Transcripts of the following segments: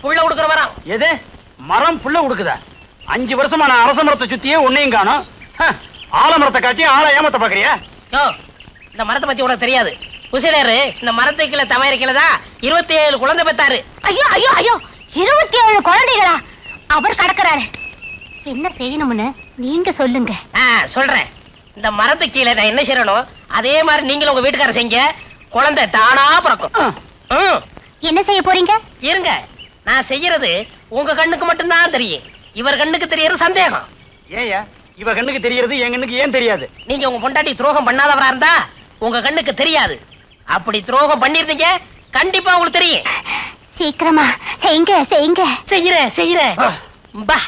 புள்ள கொடுக்குற மரம். எது மரம் புள்ள கொடுக்குதா? 5 வருஷமா நான் அரச மரத்தை சுத்தியே ஒன்னையும் காணோம். ஆலமரத்தை காட்டி ஆளை ஏமாத்த பாக்குறியா? இந்த மரத்தை பத்தி உனக்கு தெரியாது. குசேலரு இந்த மரத்தை கீழே தவறிக்கலதான் 27 குழந்தை பெத்தாரு. ஐயோ ஐயோ ஐயோ 27 குழந்தைகளா? அவர் கடக்குறாரு. என்ன செய்யணும்னு நீங்க சொல்லுங்க. சொல்றேன். இந்த மரத்து கீழே நான் என்ன செய்யணும் அதே மாதிரி நீங்களும் உங்க வீட்டுக்காரர் செய்யுங்க. குழந்தை தானா பிறக்கும். என்ன செய்ய போறீங்க? இருங்க, நான் செய்யறது உங்க கண்ணுக்கு மட்டும்தான் தெரியும். இவர் கண்ணுக்கு தெரியறது சந்தேகம். ஏயா இவ கண்ணுக்கு தெரியறது என் கண்ணுக்கு ஏன் தெரியாது? நீங்க உங்க பொண்டாட்டி துரோகம் பண்ணாதவரா இருந்தா உங்க கண்ணுக்கு தெரியாது. அப்படி துரோகம் பண்ணிருந்தீங்க கண்டிப்பா உங்களுக்கு தெரியும். சீக்கிரமா செய்யுங்க செய்யுங்க. செய்யறேன். பா.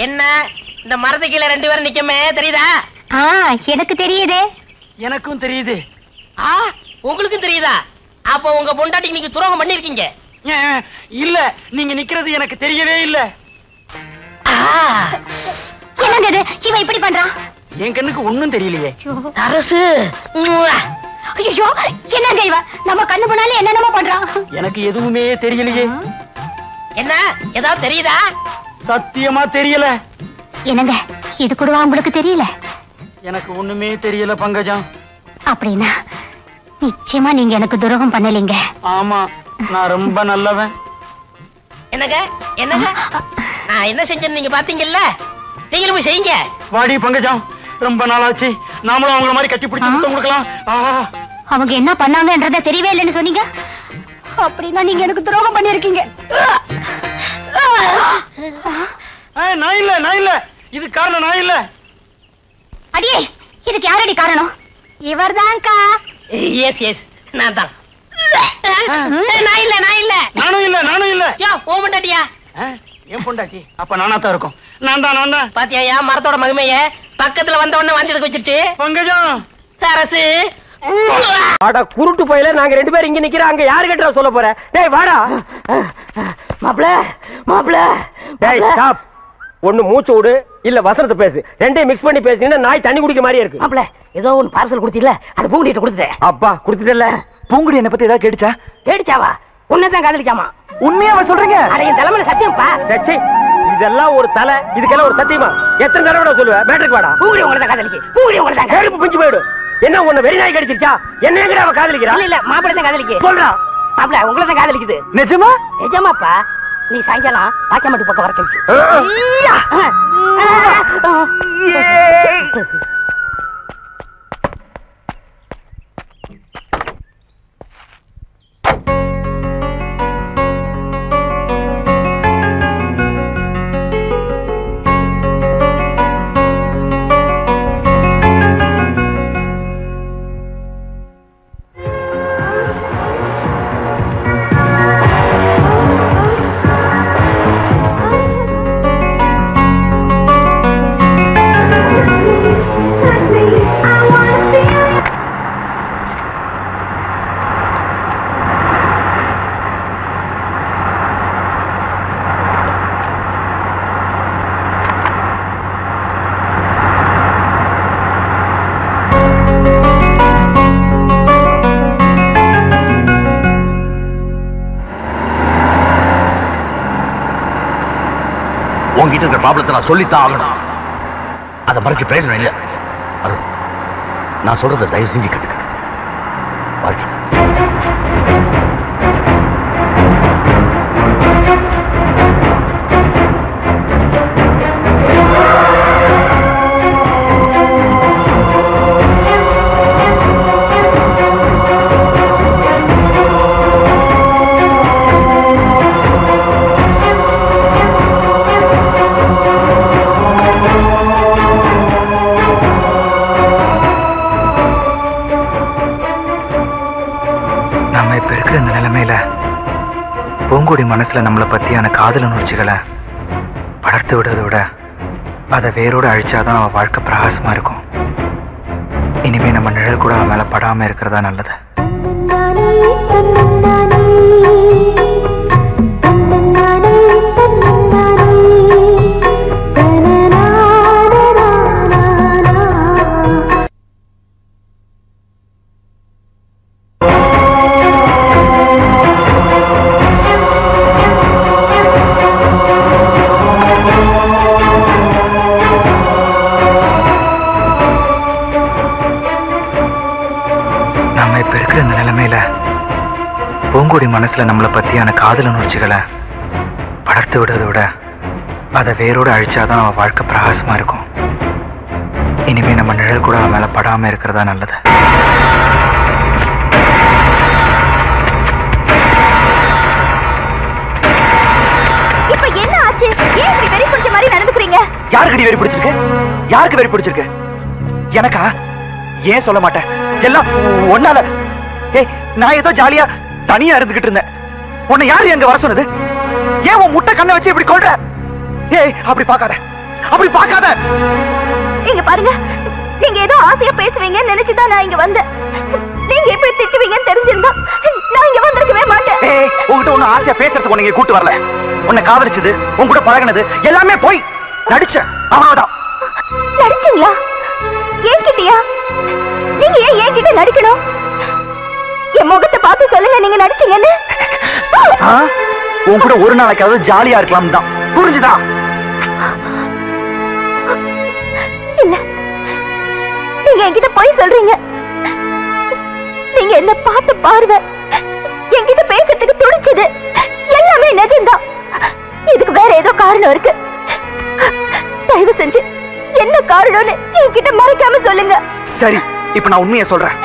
என்ன இந்த மரத்து கீழே 2 பேரும் நிக்கமே தெரியுதா? எனக்கு தெரியுதே. எனக்கும் தெரியுது. உங்களுக்கும் தெரியுதா? அப்ப உங்க பொண்டாட்டிக்கு நீங்க துரோகம் பண்ணிருக்கீங்க. இல்ல, நீங்க நிக்கிறது எனக்கு தெரியவே இல்ல. என்னங்க இது? இவன் இப்படி பண்றான்? என் கண்ணுக்கு ஒண்ணும் தெரியலையே. அரசு ஐயோ என்னங்க இவன் நம்ம கண்ணு முன்னால என்னென்னமோ பண்றான். எனக்கு எதுவுமே தெரியலையே. என்ன ஏதாவது தெரியுதா? சத்தியமா தெரியல. என்னங்க இது கூட உங்களுக்கு தெரியல? எனக்கு ஒண்ணுமே தெரியல பங்கஜம். அப்படின்னா நிச்சயமா நீங்க எனக்கு துரோகம் பண்ணலீங்க. ஆமா, நான் ரொம்ப நல்லவன். என்னங்க நான் என்ன செஞ்சேன்னு நீங்க பாத்தீங்கல்ல, நீங்களும் போய் செய்யுங்க. வாடி பங்கஜம், ரொம்ப நாளாச்சு. நாமளும் அவங்கள மாதிரி கட்டி பிடிச்சு முத்தம் கொடுக்கலாம். அவங்க என்ன பண்ணாங்கன்றத தெரியவே இல்லைன்னு சொன்னீங்க. அப்படின்னா நீங்க எனக்கு துரோகம் பண்ணிருக்கீங்க. நான் இல்ல இது காரணம் நான் இல்ல. அடியே இதுக்கு யாரடி காரணம்? இவர்தான்க்கா. எஸ் நான் தான். நான் இல்ல நானும் இல்ல. ஓ பொண்டாட்டியா? என் பொண்டாட்டி. அப்ப நானா தான் இருக்கும். நான் தான். பாத்தியா மரத்தோட மகிமைய? பக்கத்துல வந்த உடனே வாந்தி வச்சிருச்சு. பங்கஜம் அரசு அட குருட்டு போயில நாங்க 2 பேரும் இங்க நிக்கிறோம். அங்க யாரு கிட்ட சொல்ல போற? டேய் வாடா. மாப்ள டேய் ஸ்டாப். ஒண்ணு மூச்சு விடு இல்ல வசனத்தை பேசு. ரெண்டையும் மிக்ஸ் பண்ணி பேசினா நாய் தண்ணி குடிக்க மாதிரியே இருக்கு. மாப்ள ஏதோ ஒரு பார்சல் கொடுத்தீல்ல, அது பூங்குடிட்ட கொடுத்துட்டேன். அப்பா கொடுத்துட்டல. பூங்குடி என்ன பத்தி ஏதாவது கேட்டுச்சா? கேட்டுச்சாவா? உன்னதான் காதலிக்காமா? உண்மையாவா சொல்றீங்க? அட என் தலைமையில சத்தியம்ப்பா. டேய் இதெல்லாம் ஒரு தலை, இதுக்கெல்லாம் ஒரு சத்தியமா? எத்தனை தடவை சொல்லுவ? மேட்ருக்கு வாடா. பூங்குடி உங்களதான் காதலிக்கு. பூங்குடி உங்களதான் கேளுப்பு பிஞ்சு போயிடு. என்ன உன்னை வெறி நாய் கடிச்சிருச்சா? என்ன எங்கடா அவ காதலிக்கிறா? இல்ல மாப்பிள்ளை தான் காதலிக்கு. சொல்றா. மாப்பிள்ளை உங்களை தான் காதலிக்குது. நிஜமா? நிஜமாப்பா. நீ சாயங்காலம் வாக்கியமாட்டு பக்கம் வர சொல்லிட்டு. உங்ககிட்ட இருக்கிற ப்ராப்ளத்தை நான் சொல்லித்தான் ஆகணும். அதை மறைச்சு பிரயோஜனம் இல்லை. நான் சொல்றதை தயவு செஞ்சு கேட்டுக்க. வாழ்க்கை பூங்குடி மனசுல நம்மளை பத்தியான காதல் உணர்ச்சிகளை வளர்த்து விடுறதை விட அதை வேரோடு அழிச்சாதான் அவன் வாழ்க்கை பிரகாசமா இருக்கும். இனிமே நம்ம நிழல் கூட அவன் மேல படாம இருக்கிறதா நல்லது. நம்ம இப்ப இருக்கிற இந்த நிலைமையில பூங்கொடி மனசுல நம்மளை பத்தியான காதல் உணர்ச்சிகளை வளர்த்து விடுறதை விட அதை வேரோடு அழிச்சாதான் அவன் வாழ்க்கை பிரகாசமா இருக்கும். இனிமே நம்ம நிழல் கூட அவன் மேல படாம இருக்கிறதா நல்லது. இப்ப என்ன ஆச்சு? ஏன் இப்படி வெறி பிடிச்ச மாதிரி நடந்துக்கிறீங்க? யாருக்கு வெறி பிடிச்சிருக்கு? யாருக்கு வெறி பிடிச்சிருக்கு? எனக்கா? ஏன் சொல்ல மாட்டேன்? எல்லாம் ஒன்னால. ஏய், நான் ஏதோ ஜாலியா தனியா இருந்துகிட்டு இருந்தேன். உன்னை யாரு எங்க வர சொன்னது? ஏன் உன் முட்டை கண்ணை வச்சு இப்படி கொள்ற? ஏய், அப்படி பார்க்காத, அப்படி பார்க்காத. இங்க பாருங்க, நீங்க ஏதோ ஆசையா பேசுவீங்கன்னு நினைச்சுதான் நான் இங்க வந்தேன். நீங்க எப்படி திட்டுவீங்கன்னு தெரிஞ்சிருந்தா நான் இங்க வந்திருக்கவே மாட்டேன். ஏய், உன்கிட்ட ஒண்ணு ஆசையா பேசுறதுக்கு உன்னை இங்க கூட்டு வரல. உன்னை காதலிச்சது, உன் கூட பழகினது எல்லாமே போய் நடிச்ச அவ்வளவுதான். நடிச்சீங்களா? என்கிட்டயா? நீங்க ஏன் என்கிட்ட நடிக்கணும்? என் முகத்தை பார்த்து சொல்லுங்க நீங்க நடிச்சீங்கன்னு. உன் கூட ஒரு நாளைக்காவது ஜாலியா இருக்கலாம் தான், புரிஞ்சுதா? இல்ல, நீங்க என்கிட்ட போய் சொல்றீங்க. நீங்க என்ன பார்த்து பார்வை, என்கிட்ட பேசுறதுக்கு துடிச்சது எல்லாமே நிஜம்தான். இதுக்கு வேற ஏதோ காரணம் இருக்கு. தயவு செஞ்சு என்ன காரணம்னு என்கிட்ட மறைக்காம சொல்லுங்க. சரி, இப்ப நான் உண்மையை சொல்றேன்.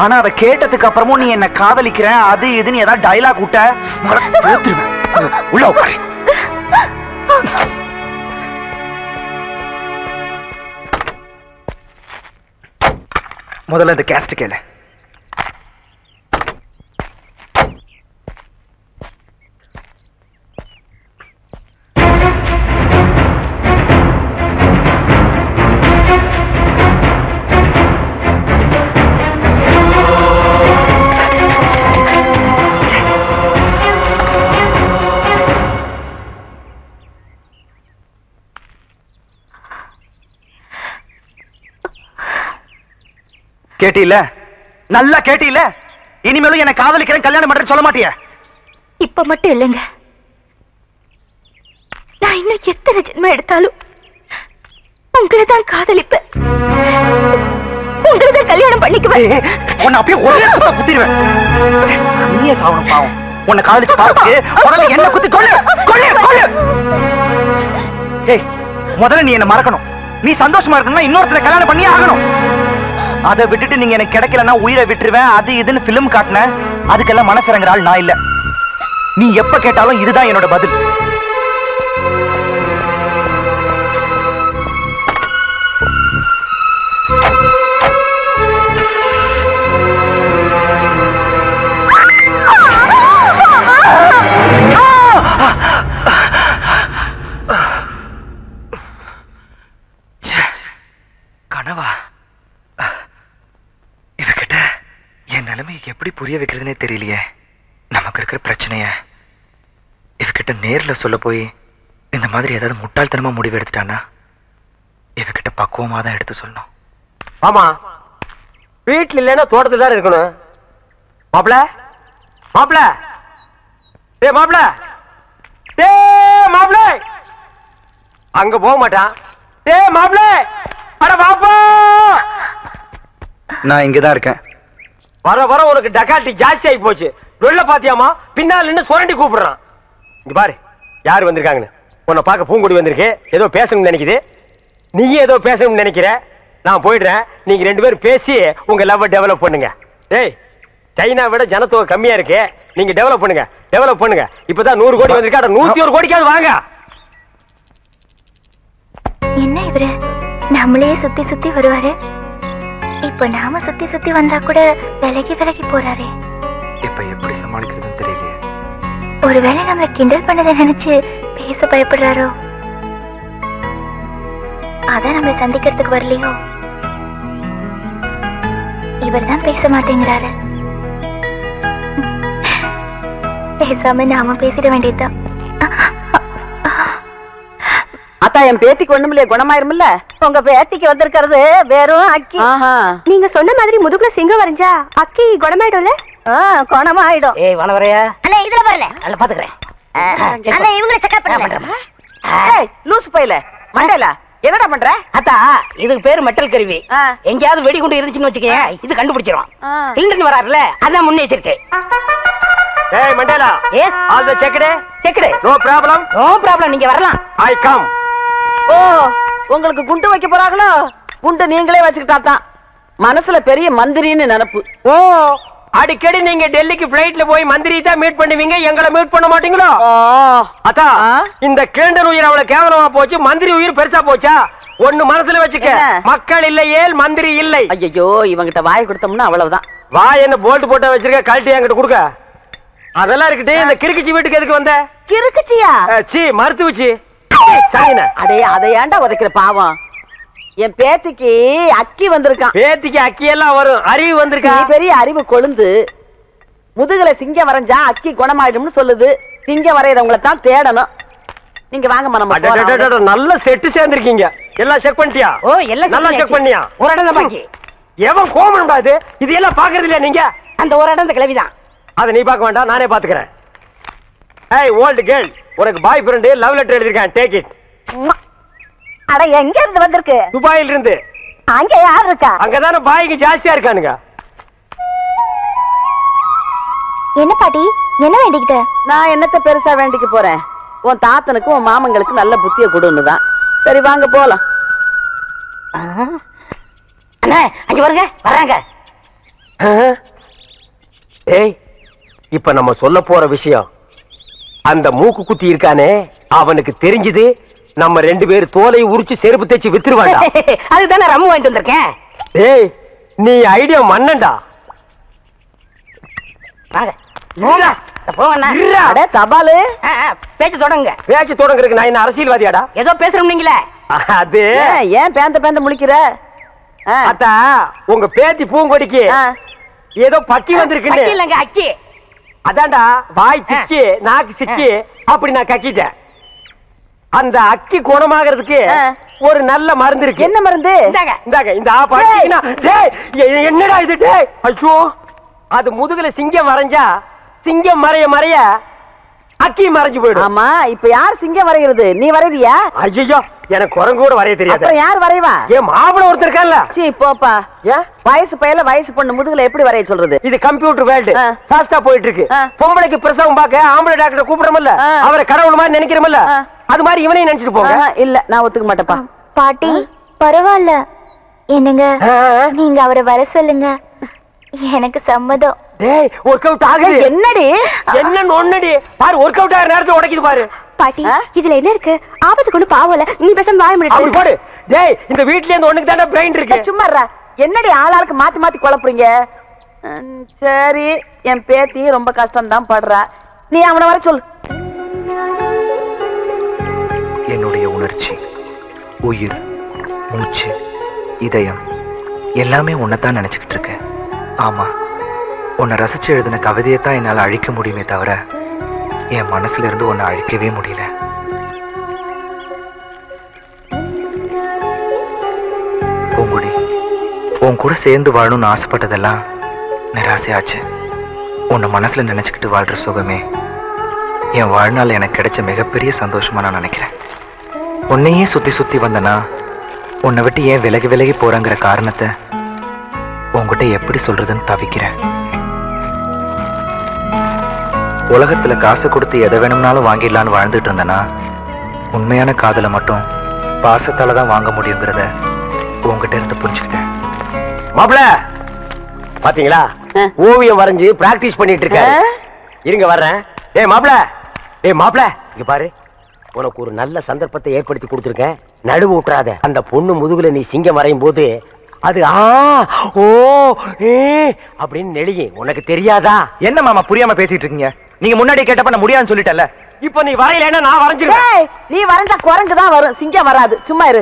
ஆனா அதை கேட்டதுக்கு அப்புறமும் நீ என்ன காதலிக்கிறேன் அது இதுன்னு ஏதாவது டைலாக் விட்ட மறந்துருவேன். உள்ள உட்காரு. முதல்ல இந்த கேஸ்ட் கேளு. கேட்டீல? நல்லா கேட்டீல? இனிமேலும் என்ன காதலிக்கிறேன் கல்யாணம் பண்றேன்னு சொல்ல மாட்டியா? இப்ப மட்டும் இல்லைங்க, நான் இன்னும் எத்தனை ஜென்மம் எடுத்தாலும் உங்களை தான் காதலிப்பேன், உங்களை தான் கல்யாணம் பண்ணிக்குவேன். உன்னை அப்படியே ஒரே குத்த குத்திடுவேன். நீயே சாவணும் பாவம். உன்னை காதலிச்சு பார்த்துட்டு உடனே என்ன குத்தி கொள்ளு கொள்ளு கொள்ளு. ஏய், முதல்ல நீ என்ன மறக்கணும். நீ சந்தோஷமா இருக்கணும்னா இன்னொருத்தரை கல்யாணம் பண்ணியே ஆகணும். அதை விட்டுட்டு நீங்க எனக்கு கிடைக்கலன்னா உயிரை விட்டுருவேன் அது இதுன்னு பிலிம் காட்டின அதுக்கெல்லாம் மனசிறங்குற ஆள் நான் இல்ல. நீ எப்ப கேட்டாலும் இதுதான் என்னோட பதில். கனவா? இவகிட்ட என் நிலைமை எப்படி புரிய வைக்கிறதுனே தெரியலையே. நமக்கு இருக்கிற பிரச்சனைய இவகிட்ட நேர்ல சொல்ல போய் இந்த மாதிரி ஏதாவது முட்டாள்தனமா முடிவு எடுத்துட்டானா இவகிட்ட பக்குவமா தான் எடுத்து சொல்லணும். ஆமா, வீட்டுல இல்லைன்னா தோட்டத்துல தான் இருக்கணும். மாப்பிள மாப்பிள ஏ மாப்பிள ஏ மாப்பிள அங்க போக மாட்டான். ஏ மாப்பிள அட பாப்பா, நான் இங்கதான் இருக்கேன். வர வர உனக்கு டக்காட்டி ஜாஸ்தி ஆகி போச்சு. வெள்ள பாத்தியாமா பின்னால் நின்று சுரண்டி கூப்பிடுறான். இங்க பாரு யாரு வந்திருக்காங்கன்னு. உன்னை பார்க்க பூங்கொடி வந்திருக்கு, ஏதோ பேசணும்னு நினைக்குது. நீயே ஏதோ பேசணும்னு நினைக்கிற. நான் போயிடுறேன், நீங்க ரெண்டு பேரும் பேசி உங்க லவ் டெவலப் பண்ணுங்க. ஏய், சைனா விட ஜனத்தொகை கம்மியா இருக்கு, நீங்க டெவலப் பண்ணுங்க டெவலப் பண்ணுங்க. இப்பதான் 100 கோடி வந்திருக்கா, 101 கோடிக்காவது வாங்க. என்ன இவரு நம்மளே சுத்தி சுத்தி வருவாரு, இப்ப நாம சுத்தி சுத்தி வந்தா கூட விலகி விலகி போறாரே. இப்ப எப்படி சமாளிக்கிறதுன்னு தெரியலையே. ஒருவேளை நம்மள கிண்டல் பண்ணதை நினைச்சு பேச பயப்படுறாரோ, அதான் நம்மளை சந்திக்கிறதுக்கு வரலையோ. இவர் தான் பேச மாட்டேங்கிறாரு. பேசாம நாம பேசிட வேண்டியதுதான். அத்தா, என் பேத்திக்கு ஒண்ணுமில்லையே, குணமாயிருமில்ல? உங்க பேத்திக்கு வந்திருக்கிறது வெறும் அக்கி. நீங்க சொன்ன மாதிரி முதுகுல சிங்கம் வரைஞ்சா அக்கி குணமாயிடும்ல? குணமாயிடும். ஏய் வளவரையா, அண்ணா இதுல வரல, நல்லா பாத்துக்கிறேன். அண்ணா இவங்களை செக்அப் பண்ணுங்க. லூசு பையல மண்டல என்னடா பண்ற? அத்தா இதுக்கு பேரு மெட்டல் கருவி. எங்கேயாவது வெடிகுண்டு இருந்துச்சுன்னு வச்சுக்க இது கண்டுபிடிச்சிரும். கிளிண்டன் வராருல அதான் முன்னெச்சரிக்கை. ஏய் Mandela, yes all the checked. Checked. No problem. No problem, நீங்க வரலாம். I come. ஓ, உங்களுக்கு குண்டு வைக்க போறாங்களோ? குண்டு நீங்களே வச்சுக்கிட்டா தான் மனசுல பெரிய மந்திரின்னு நினைப்பு. ஓ, அடிக்கடி நீங்க டெல்லிக்கு பிளைட்ல போய் மந்திரி தான் மீட் பண்ணுவீங்க, எங்களை மீட் பண்ண மாட்டீங்களோ? அத்தா, இந்த கிளிண்டன் உயிர் அவ்வளவு கேவலமா போச்சு, மந்திரி உயிர் பெருசா போச்சா? ஒண்ணு மனசுல வச்சுக்க, மக்கள் இல்லையே மந்திரி இல்லை. ஐயோ, இவங்கிட்ட வாய் கொடுத்தோம்னா அவ்வளவுதான். வாய் என்ன போல்ட் போட்ட வச்சிருக்க, கழட்டி என்கிட்ட கொடுக்க. அதெல்லாம் இருக்கட்டும், இந்த கிறுக்குச்சி வீட்டுக்கு எதுக்கு வந்த? கிறுக்குச்சியா? சி மருத்துவச்சி. அடே, அதை ஏன்டா உதைக்கிற பாவம்? என் பேத்திக்கு அக்கி வந்திருக்கான். பேத்திக்கு அக்கி எல்லாம் வரும், அறிவு வந்திருக்கா? பெரிய அறிவு கொழுந்து. முதுகுல சிங்கம் வரைஞ்சா அக்கி குணமாயிடும்னு சொல்லுது. சிங்கம் வரையறவங்களை தான் தேடணும். நீங்க வாங்க மனம். நல்ல செட்டு சேர்ந்திருக்கீங்க. எல்லாம் செக் பண்ணிட்டியா? ஓ, எல்லாம் நல்லா செக் பண்ணியா? ஒரு இடம் பாக்கி. எவன் கோமன் பாது இது எல்லாம் பாக்குறது இல்லையா நீங்க? அந்த ஒரு இடம் இந்த கிளவிதான். அதை நீ பார்க்க வேண்டாம், நானே பாத்துக்கிறேன். ஏய் ஓல்ட் கேர்ள், உனக்கு பாய் ஃப்ரெண்ட் லவ் லெட்டர் எழுதிருக்கேன், டேக் இட். அட, எங்க இருந்து வந்திருக்கு? துபாயில இருந்து. அங்க யார் இருக்கா? அங்கதானே பாய்க்கு ஜாஸ்தியா இருக்கானுங்க. என்ன பாட்டி, என்ன வேண்டிக்கிட்ட? நான் என்னத்த பெருசா வேண்டிக்க போறேன்? உன் தாத்தனுக்கு உன் மாமங்களுக்கு நல்ல புத்திய கொடுன்னுதான். சரி வாங்க போலாம். அண்ணே, அங்க வருங்க, வராங்க. ஏய், இப்ப நம்ம சொல்ல போற விஷயம், அந்த மூக்கு குத்தி இருக்கானே அவனுக்கு தெரிஞ்சது நம்ம 2 பேர் தோலை உரிச்சு செருப்பு தேய்ச்சி வித்துருவாங்க. அதுதானே ரம்மு வாங்கிட்டு வந்திருக்கேன். ஏய், நீ ஐடியா மன்னண்டா. தபாலு பேச்சு தொடங்க. பேச்சு தொடங்குறதுக்கு நான் என்ன அரசியல்வாதியாடா? ஏதோ பேசுறோம் நீங்களே. அது ஏன் பேந்த முழிக்கிற? அத்தா, உங்க பேத்தி பூங்கொடிக்கு ஏதோ பக்கி வந்திருக்கு இல்லங்க, அக்கி. அதான்டா, வாய் திக்கி நாக்கு சிக்கி அப்படி நான் கக்கிட்டேன். அந்த அக்கி குணமாகிறதுக்கு ஒரு நல்ல மருந்து இருக்கு. என்ன மருந்து? இந்தாங்க, இந்த என்னடா இது? ஐயோ, அது முதுகுல சிங்கம் வரைஞ்சா சிங்கம் மறைய மறைய அக்கி மறைஞ்சு போயிடும். ஆமா, இப்ப யார் சிங்கம் வரைகிறது? நீ வரைவியா? ஐயோ, எனக்கு குரங்கு கூட வரைய தெரியாது. யார் வரைவா? ஏன் மாப்பிள ஒருத்தர் இருக்கான்ல? சீ போப்பா. வயசு பையல வயசு பொண்ணு முதுகுல எப்படி வரைய சொல்றது? இது கம்ப்யூட்டர் வேர்ல்டு, ஃபாஸ்டா போயிட்டு இருக்கு. பொம்பளைக்கு பிரசவம் பார்க்க ஆம்பளை டாக்டர் கூப்பிடுறோம்ல, அவரை கடவுள் மாதிரி நினைக்கிறோம்ல, அது மாதிரி இவனையும் நினைச்சிட்டு போங்க. இல்ல, நான் ஒத்துக்க மாட்டேப்பா. பாட்டி பரவாயில்ல, என்னங்க நீங்க அவரை வர சொல்லுங்க, எனக்கு சம்மதம். டேய், ஒர்க் அவுட் ஆகுது. என்னடி என்ன நொன்னடி பாரு, ஒர்க் அவுட் ஆகிற நேரத்துல உடைக்குது பாரு. பாட்டி, இதுல என்ன இருக்கு? ஆபத்துக்கு ஒண்ணு பாவல, நீ பேசாம வாய முடியாது. அப்படி போடு. டேய், இந்த வீட்ல இருந்து ஒண்ணுக்கு தானே பிரெயின் இருக்கு. சும்மா என்னடி ஆளாளுக்கு மாத்தி மாத்தி குழப்புறீங்க? சரி, என் பேத்தி ரொம்ப கஷ்டம் தான் படுறா, நீ அவனை வர சொல்லு. என்னுடைய உணர்ச்சி, உயிர், மூச்சு, இதயம் எல்லாமே உன்னைத்தான் நினைச்சுக்கிட்டு இருக்கேன். ஆமா, உன்னை ரசிச்சு எழுதின கவிதையைத்தான் என்னால அழிக்க முடியுமே தவிர என் மனசுல இருந்து உன்னை அழிக்கவே முடியல. பூங்குடி, உன் கூட சேர்ந்து வாழணும்னு ஆசைப்பட்டதெல்லாம் நிராசையாச்சு. உன்னை மனசுல நினைச்சுக்கிட்டு வாழ்ற சுகமே என் வாழ்நாள் எனக்கு கிடைச்ச மிகப்பெரிய சந்தோஷமா நான் நினைக்கிறேன். உன்னையே சுத்தி சுத்தி வந்தனா உன்னை விட்டு ஏன் விலகி விலகி போறங்கிற காரணத்தை உன்கிட்ட எப்படி சொல்றதுன்னு தவிக்கிறேன். உலகத்துல காசு கொடுத்து எதை வேணும்னாலும் வாங்கிடலான்னு வாழ்ந்துட்டு இருந்தனா உண்மையான காதலை மட்டும் பாசத்தால தான் வாங்க முடியுங்கிறத உங்ககிட்ட இருந்து புரிஞ்சுக்கிட்டேன். மாப்பிள பாத்தீங்களா, ஓவியம் வரைஞ்சு பிராக்டிஸ் பண்ணிட்டு இருக்க. இருங்க வர்றேன். ஏய் மாப்பிள, இங்க பாரு, உனக்கு ஒரு நல்ல சந்தர்ப்பத்தை ஏற்படுத்தி கொடுத்துருக்கேன், நடுவு விட்டுறாத. அந்த பொண்ணு முதுகுல நீ சிங்கம் வரையும் போது அது அப்படின்னு நெளியும், உனக்கு தெரியாதா? என்ன மாமா புரியாம பேசிட்டு இருக்கீங்க? நீங்க முன்னாடி கேட்டப்ப நான் முடியாதுன்னு சொல்லிட்டேன்ல. இப்ப நீ வரையில நான் வரைஞ்சிருக்கேன். நீ வரைஞ்சா குரங்குதான் வரும், சிங்கம் வராது. சும்மா இரு.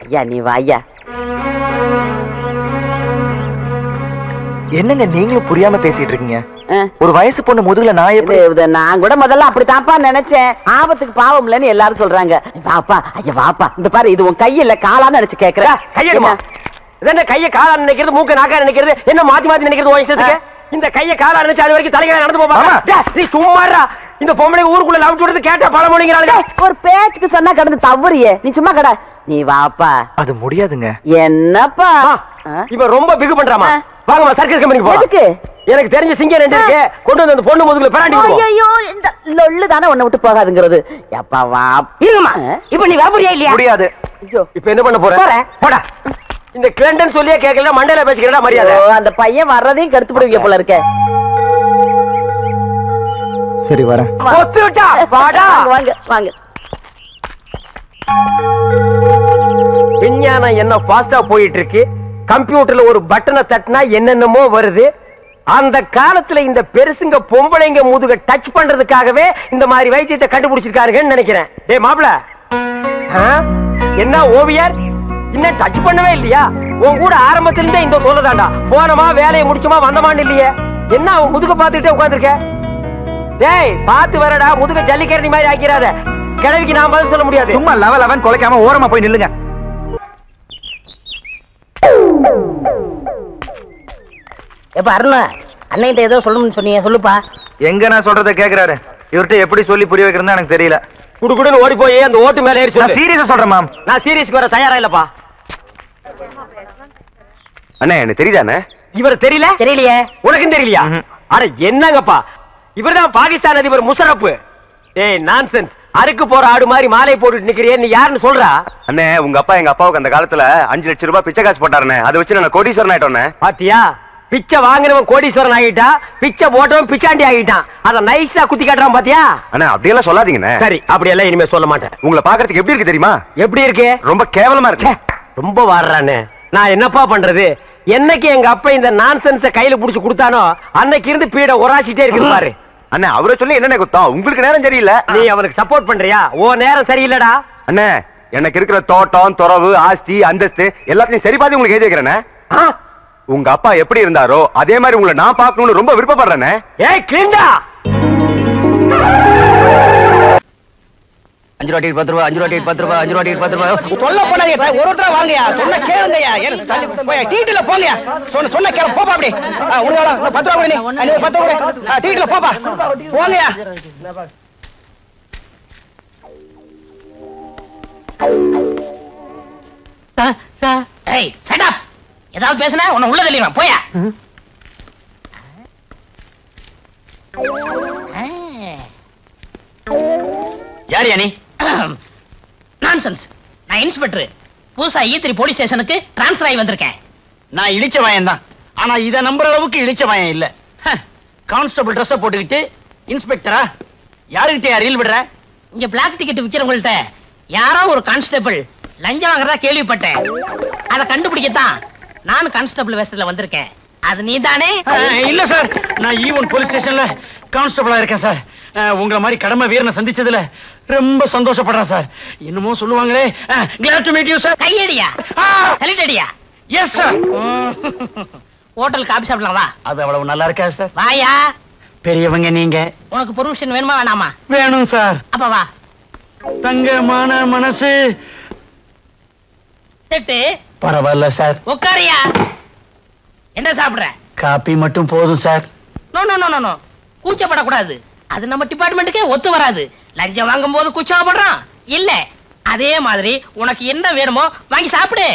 ஐயா நீ வாயா. என்னங்க நீங்களும் புரியாம பேசிட்டு இருக்கீங்க? ஒரு வயசு பொண்ணு முதுகுல நான் எப்படி? நான் கூட முதல்ல அப்படித்தான்ப்பா நினைச்சேன். ஆபத்துக்கு பாவம் இல்லன்னு எல்லாரும் சொல்றாங்க. வாப்பா, ஐயா வாப்பா. இந்த பாரு, இது உன் கையில காலான்னு நினைச்சு கேக்குறேன். கையெடுமா, இதென்ன கைய காலா நினைக்கிறது, மூக்க நாக்கா நினைக்கிறது, என்ன மாத்தி மாத்தி நினைக்கிறது உன் இஷ்டத்துக்கு? இந்த கைய காலா நினைச்சு அது வரைக்கும் தலைகளை நடந்து போவாங்க. நீ சும்மாறா, இந்த பொம்பளை ஊருக்குள்ள லவ் சொல்றது கேட்டா பல மொழிங்கிறாளுங்க. ஒரு பேச்சுக்கு சொன்னா கடந்து தவறியே. நீ சும்மா கடை. நீ வாப்பா. அது முடியாதுங்க. என்னப்பா இவன் ரொம்ப பிகு பண்றாமா. வாங்கம்மா சர்க்கஸ் கம்பெனிக்கு போலாம். எதுக்கு? எனக்கு தெரிஞ்ச சிங்கம் 2 இருக்கு. கொண்டு வந்து அந்த பொண்ணு முதுகுல பிராண்டி விடுவோம். ஐயோ இந்த லொள்ளு தானே உன்னை விட்டு போகாதுங்கிறது. எப்பா வா. இருமா. இப்போ நீ வாபுரியா இல்லையா? முடியாது. ஐயோ இப்போ என்ன பண்ண போற? போடா. இந்த கிளண்டன் சொல்லியே கேட்கல மண்டையில பேசிக்கிறடா மரியாதை. அந்த பையன் வர்றதையும் கெடுத்து போடுவீங்க போல இருக்க. சரி வரேன். ஒத்துட்டா வாடா. வாங்க வாங்க. விஞ்ஞானம் என்ன ஃபாஸ்டா போயிட்டு இருக்கு. கம்ப்யூட்டர்ல ஒரு பட்டனை தட்டினா என்னென்னமோ வருது. அந்த காலத்துல இந்த பெருசுங்க பொம்பளைங்க முதுக டச் பண்றதுக்காகவே இந்த மாதிரி வைத்தியத்தை கண்டுபிடிச்சிருக்காருன்னு நினைக்கிறேன். டேய் மாப்ள, என்ன ஓவியர் இன்னும் டச் பண்ணவே இல்லையா? உன் கூட ஆரம்பத்திலிருந்தே இந்த சொல்லதாண்டா. போனமா வேலையை முடிச்சுமா வந்தமான்னு இல்லையே. என்ன அவன் முதுக பாத்துக்கிட்டே உட்கார்ந்துருக்க? டேய் பாத்து வரடா, முதுக ஜல்லிக்கரணி மாதிரி ஆக்கிறாத. கிழவிக்கு நான் பதில் சொல்ல முடியாது. சும்மா லவன் கொலைக்காம ஓரமா போய் நில்லுங்க. எப்ப அருணா அண்ணன் ஏதோ சொல்லணும்னு சொன்னீங்க, சொல்லுப்பா. எங்க நான் சொல்றத கேக்குறாரு. இவர்கிட்ட எப்படி சொல்லி புரிய வைக்கிறதா எனக்கு தெரியல. குடுக்குடுன்னு ஓடி போய் அந்த ஓட்டு மேல ஏறி சொல்லு. சீரியஸா சொல்றேன் மேம். நான் சீரியஸ்க்கு வர தயாரா இல்லப்பா. அண்ணே எனக்கு தெரியுதானே? இவர் தெரியல? தெரியலையே. உனக்கும் தெரியலையா? அட என்னங்கப்பா, இவர்தான் பாகிஸ்தான் அதிபர் முஷரப். ஏய் நான்சென்ஸ். அறுக்கு போற ஆடு மாதிரி மாலை போட்டுட்டு நிக்கிறியே, நீ யாருன்னு சொல்றா? அண்ணே உங்க அப்பா எங்க அப்பாவுக்கு அந்த காலத்துல 5 லட்சம் ரூபாய் பிச்சை காசு போட்டாருண்ணே. அதை வச்சு நான் கோடீஸ்வரன் ஆயிட்டோண்ணே. பாத்தியா, பிச்சை வாங்கினவன் கோடீஸ்வரன் ஆகிட்டா, பிச்சை போட்டவன் பிச்சாண்டி ஆகிட்டான். அத நைஸா குத்தி காட்டுறான் பாத்தியா? அண்ணா அப்படியெல்லாம் சொல்லாதீங்கண்ணே. சரி அப்படியெல்லாம் இனிமே சொல்ல மாட்டேன். உங்களை பாக்குறதுக்கு எப்படி இருக்கு தெரியுமா? எப்படி இருக்கு? ரொம்ப கேவலமா இருக்கு. ரொம்ப வாடுறானே. நான் என்னப்பா பண்றது? என்னைக்கு எங்க அப்பா இந்த நான்சென்ஸ கையில புடிச்சு கொடுத்தானோ அன்னைக்கு இருந்து பீட உராசிட்டே இருக்கு பாரு. அண்ணே அவரை சொல்லி என்னென்ன குத்தம்? உங்களுக்கு நேரம் சரியில்லை. நீ அவனுக்கு சப்போர்ட் பண்றியா? ஓ நேரம் சரியில்லடா. அண்ணே எனக்கு இருக்கிற தோட்டம் துறவு ஆஸ்தி அந்தஸ்து எல்லாத்தையும் சரி பாதி உங்களுக்கு எழுதி வைக்கிறேனே. உங்க அப்பா எப்படி இருந்தாரோ அதே மாதிரி உங்களை நான் பார்க்கணும்னு ரொம்ப விருப்பப்படுறேனே. ஏய் கிளிண்டா, 5 ரூபாய் 10 ரூபாய் 5 ரூபாய் 10 ரூபாய் 5 ரூபாய் 10 ரூபாய் சொல்ல போனாங்க. ஒரு ஒருத்தர வாங்கயா, சொன்ன கேளுங்கயா. போய் டீட்டில போங்கயா. சொன்ன கேளு போப்பா. அப்படி உனக்கு 10 ரூபாய் கொடு. நீ 10 ரூபாய் கொடு. டீட்டில போப்பா போங்கயா. ஏய் ஷட் அப். ஏதாவது பேசுனா உன்னை உள்ள தள்ளிடுவேன். போயா. யார் நீ? நான்சென்ஸ். நான் இன்ஸ்பெக்டர். புதுசா E3 போலீஸ் ஸ்டேஷனுக்கு டிரான்ஸ்ஃபர் ஆகி வந்திருக்கேன். நான் இழிச்ச வாயன் தான். ஆனா இத நம்புற அளவுக்கு இழிச்ச வாயன் இல்ல. கான்ஸ்டபிள் ட்ரெஸ் போட்டுக்கிட்டு இன்ஸ்பெக்டரா? யாருக்கிட்ட ரீல் விடுற? இங்க பிளாக் டிக்கெட் விக்கிறவங்கள்ட்ட யாரோ ஒரு கான்ஸ்டபிள் லஞ்சம் வாங்குறதா கேள்விப்பட்டேன். அதை கண்டுபிடிக்கத்தான் நான் கான்ஸ்டபிள் வேஷத்துல வந்திருக்கேன். அது நீ தானே? இல்ல சார், நான் ஈவன் போலீஸ் ஸ்டேஷன்ல கான்ஸ்டபிளா இருக்கேன் சார். உங்களை மாதிரி கடமை வீரனை சந்திச்சதுல ரொம்ப சந்தோஷப்படுறேன் சார். என்னமோ சொல்லுவாங்களே, glad to meet you sir. கையடியா? கலிட்டடியா? Yes sir. ஹோட்டல் காபி சாப்பிடலாம் வா. அது அவ்வளவு நல்லா இருக்கா சார்? வாயா. பெரியவங்க நீங்க. உனக்கு பெர்மிஷன் வேணுமா வேணாமா? வேணும் சார். அப்ப வா. தங்கமான மனசு. திட்டு. பரவாயில்ல சார். உட்காரியா. என்ன சாப்பிடுற? காபி மட்டும் போதும் sir. No no no no. கூச்சப்படக்கூடாது. அது நம்ம டிபார்ட்மெண்ட்டுக்கே ஒத்து வராது. லஞ்சம் வாங்கும் போது கூச்சப்படுறான் இல்ல. அதே மாதிரி உனக்கு என்ன வேணுமோ வாங்கி சாப்பிடு.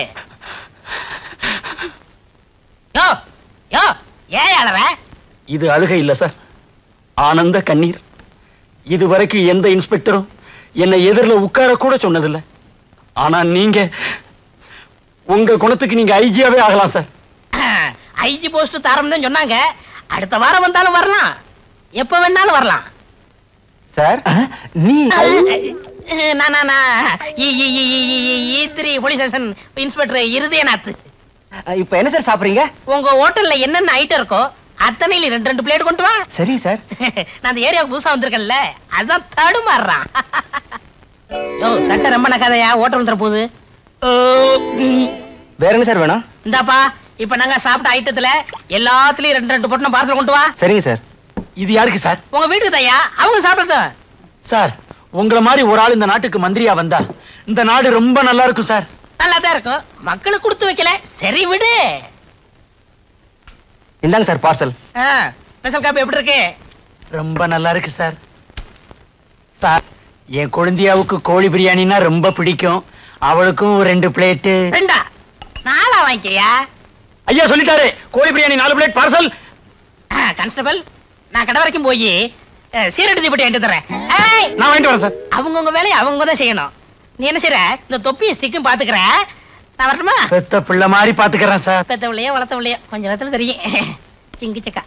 யோ யோ ஏன் அழற? இது அழுகை இல்ல சார், ஆனந்த கண்ணீர். இது வரைக்கும் எந்த இன்ஸ்பெக்டரும் என்னை எதிரில் உட்கார கூட சொன்னதில்லை. ஆனா நீங்க உங்க குணத்துக்கு நீங்க ஐஜியாவே ஆகலாம் சார். ஐஜி போஸ்ட் தரம் தான் சொன்னாங்க. அடுத்த வாரம் வந்தாலும் வரலாம், எப்ப வேணாலும் வரலாம் சார். நீ E3 police station inspector Irudayanath. இப்ப என்ன சார் சாப்பிடுறீங்க? உங்க ஹோட்டல்ல என்னென்ன ஐட்டம் இருக்கோ அத்தனையில 2 பிளேட் கொண்டு வா. சரி சார். நான் அந்த ஏரியாவுக்கு புதுசா வந்திருக்கேன்ல, அதான் தடுமாறுறான். யோ தட்ட ரொம்ப நக்காதையா, ஹோட்டல் வந்துற போகுது. வேற என்ன சார் வேணும்? இந்தாப்பா, இப்ப நாங்க சாப்பிட்ட ஐட்டத்துல எல்லாத்துலயும் 2 பொட்டணம் பார்சல் கொண்டு வா. சரிங்க சார். இது யாருக்கு சார்? உங்க வீட்டுக்கு தையா, அவங்க சாப்பிடட்டும். சார், உங்களை மாதிரி ஒரு ஆள் இந்த நாட்டுக்கு மந்திரியா வந்தா இந்த நாடு ரொம்ப நல்லா இருக்கும் சார். நல்லா தான் இருக்கும். மக்களுக்கு கொடுத்து வைக்கல, சரி விடு. இந்தாங்க சார் பார்சல். ஸ்பெஷல் காப்பி எப்படி இருக்கு? ரொம்ப நல்லா இருக்கு சார். என் குழந்தையாவுக்கு கோழி பிரியாணினா ரொம்ப பிடிக்கும். அவளுக்கும் 2 பிளேட்டு. 2 4 வாங்கிக்கையா? ஐயா சொல்லிட்டாரு, கோழி பிரியாணி 4 பிளேட் பார்சல். கான்ஸ்டபிள், நான் கடை வரைக்கும் போய் சீரடி தீப்பெட்டி வாங்கிட்டு தரேன். நான் வாங்கிட்டு வரேன் சார். அவங்கவுங்க வேலையை அவங்க தான் செய்யணும். நீ என்ன செய்யற? இந்த தொப்பியும் ஸ்டிக்கும் பாத்துக்கிற. நான் வரட்டுமா? பெத்த பிள்ளை மாதிரி பாத்துக்கிறேன் சார். பெத்த பிள்ளையா வளர்த்த பிள்ளையா கொஞ்ச நேரத்துல தெரியும். சிங்கி சக்கா.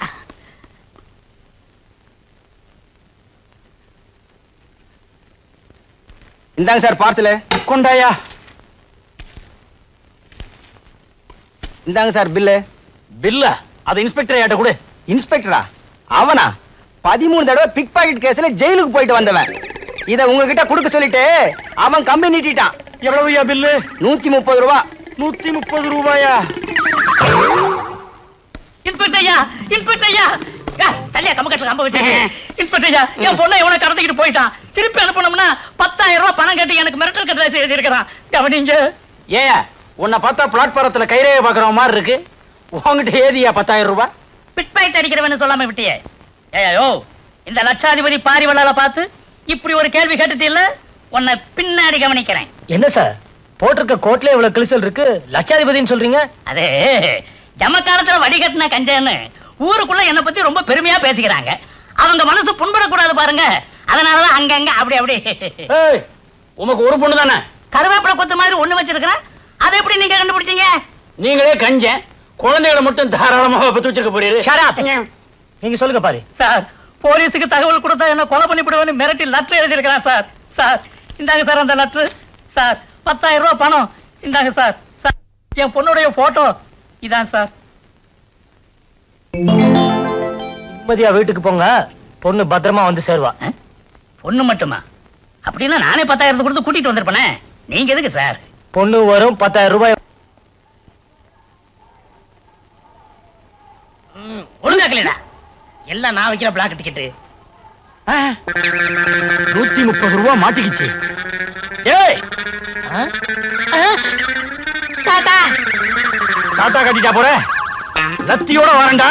இந்தாங்க சார் பார்சல். கொண்டாயா. இந்தாங்க சார் பில்லு. பில்ல அது இன்ஸ்பெக்டர் ஐயாட்ட கொடு. இன்ஸ்பெக்டரா? அவனா? 13 தடவை பிக் பாக்கெட் கேஸ்ல ஜெயிலுக்கு போயிட்டு வந்தவன். இத உங்ககிட்ட கொடுக்க சொல்லிட்டு அவன் கம்பி நீட்டிட்டான். எவ்வளவுயா பில்லு? 130 ரூபா. 130 ரூபாயா? இன்ஸ்பெக்டர் ஐயா, இன்ஸ்பெக்டர் ஐயா, தள்ளியா கம்பக்கட்டுல கம்ப வச்சு. இன்ஸ்பெக்டர் ஐயா, என் பொண்ணை எவனை கடத்திக்கிட்டு போயிட்டான். திருப்பி அனுப்பணும்னா 10,000 ரூபாய் பணம் கட்டி எனக்கு மிரட்டல் கட்டளை எழுதியிருக்கிறான். கவனிங்க. ஏயா உன்னை பார்த்தா பிளாட்பாரத்துல கைரேகை பாக்குற மாதிரி இருக்கு. உங்ககிட்ட ஏதியா 10,000 ரூபாய்? பிட் பாக்கெட் அடிக்கிறவன்னு சொல்லாம விட்டியே. ஏயோ, இந்த லட்சாதிபதி பாரிவளால பார்த்து இப்படி ஒரு கேள்வி கேட்டுட்டு இல்ல, உன்னை பின்னாடி கவனிக்கிறேன். என்ன சார் போட்டிருக்க கோட்ல இவ்வளவு கிழிசல் இருக்கு, லட்சாதிபதினு சொல்றீங்க? அதே ஜமக்காலத்துல வடிகட்டின கஞ்சன்னு ஊருக்குள்ள என்ன பத்தி ரொம்ப பெருமையா பேசிக்கிறாங்க. அவங்க மனசு புண்படக்கூடாது பாருங்க. அதனாலதான் அங்கங்க அப்படி அப்படி. ஏய், உமக்கு ஒரு பொண்ணு தானே? கருவேப்பிலை கொத்து மாதிரி ஒண்ணு வச்சிருக்கிறேன். அதை எப்படி நீங்க கண்டுபிடிச்சீங்க? நீங்களே கஞ்சன், குழந்தைகளை மட்டும் தாராளமாக பத்து வச்சிருக்க போறீரு. நீங்க சொல்லுங்க பாரு. சார், போலீஸுக்கு தகவல் கொடுத்தா என்ன கொலை பண்ணிவிடுவேன்னு மிரட்டி லெட்டர் எழுதியிருக்கிறான் சார். சார் இந்தாங்க சார் அந்த லெட்டர். சார் 10,000 ரூபாய் பணம் இந்தாங்க சார். சார் என் பொண்ணுடைய போட்டோ இதான் சார். நிம்மதியா வீட்டுக்கு போங்க, பொண்ணு பத்திரமா வந்து சேருவா. பொண்ணு மட்டுமா? அப்படின்னா நானே 10,000 கொடுத்து கூட்டிட்டு வந்திருப்பேனே. நீங்க எதுக்கு சார்? பொண்ணு வரும் 10,000 ரூபாய். ஒழுங்காக்கலடா, எல்லாம் நான் வைக்கிற பிளாக் டிக்கெட்டு. 130 ரூபாய் மாட்டிக்கிச்சு. ஏய், தாத்தா தாத்தா கட்டிட்டா போற, லத்தியோட வரண்டா.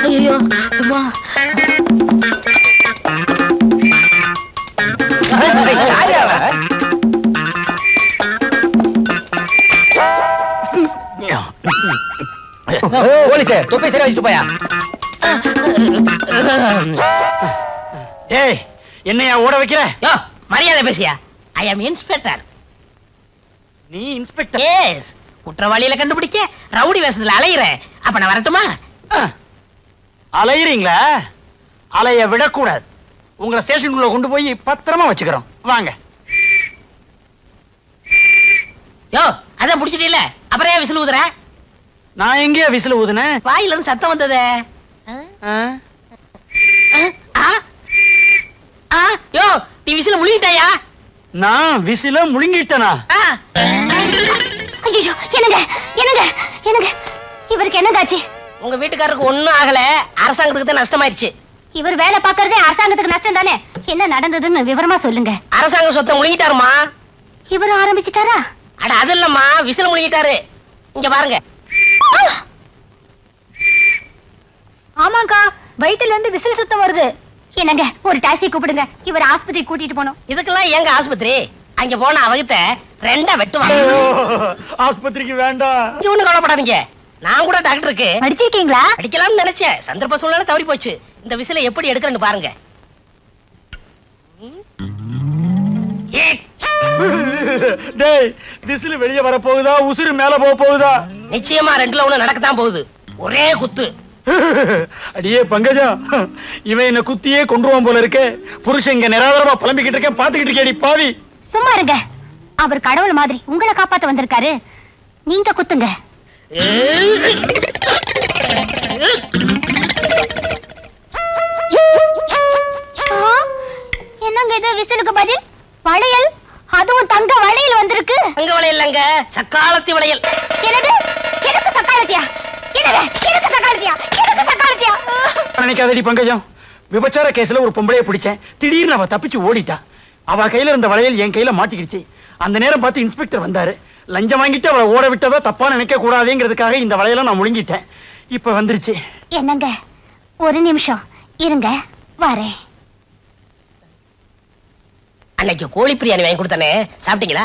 ஐயோ அம்மா. போலீஸே தொப்பை சரியா வச்சுட்டு போயா. ஏய், என்னையா ஓட வைக்கிற? யோ, மரியாதை பேசியா. ஐ அம் இன்ஸ்பெக்டர். நீ இன்ஸ்பெக்டர்? எஸ், குற்றவாளியில கண்டுபிடிக்க ரவுடி வேஷத்துல அலையிறேன். அப்ப நான் வரட்டுமா? அலையிறீங்களா? அலைய விடக்கூடாது. உங்களை ஸ்டேஷனுக்குள்ள கொண்டு போய் பத்திரமா வச்சுக்கிறோம். வாங்க. யோ, அதான் புடிச்சிட்டீல, அப்புறம் ஏன் விசில் ஊதுற? நான் எங்கேயா விசில் ஊதுனேன்? வாயில இருந்து சத்தம் வந்ததே. யோ, நீ விசில முழுங்கிட்டாயா? நான் விசில முழுங்கிட்டனா? ஐயோ, என்னங்க என்னங்க என்னங்க, இவருக்கு என்னதாச்சு? உங்க வீட்டுக்காரருக்கு ஒண்ணும் ஆகல, அரசாங்கத்துக்கு தான் நஷ்டமாயிருச்சு. இவர் வேலை பார்க்கறதே அரசாங்கத்துக்கு நஷ்டம் தானே. என்ன நடந்ததுன்னு விவரமா சொல்லுங்க. அரசாங்க சொத்தை முழுங்கிட்டாருமா. இவரும் ஆரம்பிச்சிட்டாரா? அட அது இல்லம்மா, விசில் முழுங்கிட்டாரு. இங்க பாருங்க. ஆமாங்கா, வயித்துல இருந்து விசில் சத்தம் வருது. என்னங்க, ஒரு டாக்ஸி கூப்பிடுங்க, இவர் ஆஸ்பத்திரி கூட்டிட்டு போனோம். இதுக்கெல்லாம் எங்க ஆஸ்பத்திரி? அங்க போன அவகிட்ட 2 வெட்டுவாங்க. ஆஸ்பத்திரிக்கு வேண்டாம். இங்க ஒண்ணு கவலைப்படாதீங்க, நான் கூட டாக்டருக்கு படிச்சிருக்கீங்களா? அடிக்கலாம்னு நினைச்சேன். சந்தர்ப்ப சூழ்நிலை தவறி போச்சு. இந்த விசில எப்படி எடுக்கிறேன்னு பாருங்க. டேய், விசில் வெளிய வர போகுதா, உசுறு மேல போக போகுதா? நிச்சயமா 2ல 1 நடக்கத்தான் போகுது. ஒரே குத்து. அடியே பங்கஜா, இவன் என்ன குத்தியே கொன்றுவான் போல இருக்கே. புருஷன் இங்க நிராதரமா புலம்பிக்கிட்டு இருக்கேன், பாத்துக்கிட்டு இருக்கேடி பாவி. சும்மா இருங்க, அவர் கடவுள் மாதிரி உங்களை காப்பாத்த வந்திருக்காரு. நீங்க குத்துங்க. என்னங்க இது விசிலுக்கு பதில்? வளையல், அதுவும் தங்க வளையல் வந்திருக்கு. தங்க வளையல் இல்லங்க, சக்காலத்தி வளையல். என்னது? எனக்கு சக்காலத்தியா? என்னது? எனக்கு சக்காலத்தியா? எனக்கு சக்காலத்தியா? நினைக்காதடி பங்கஜம், விபச்சார கேஸ்ல ஒரு பொம்பளைய பிடிச்சேன். திடீர்னு அவ தப்பிச்சு ஓடிட்டா. அவ கையில இருந்த வளையல் என் கையில மாட்டிக்கிடுச்சு. அந்த நேரம் பார்த்து இன்ஸ்பெக்டர் வந்தாரு. லஞ்சம் வாங்கிட்டு அவளை ஓட விட்டதா தப்பா நினைக்க கூடாதுங்கிறதுக்காக இந்த வலையில நான் முழுங்கிட்டேன். இப்ப வந்துருச்சு. என்னங்க ஒரு நிமிஷம் இருங்க, வரேன். அன்னைக்கு கோழி பிரியாணி வாங்கி கொடுத்தானே, சாப்பிட்டீங்களா?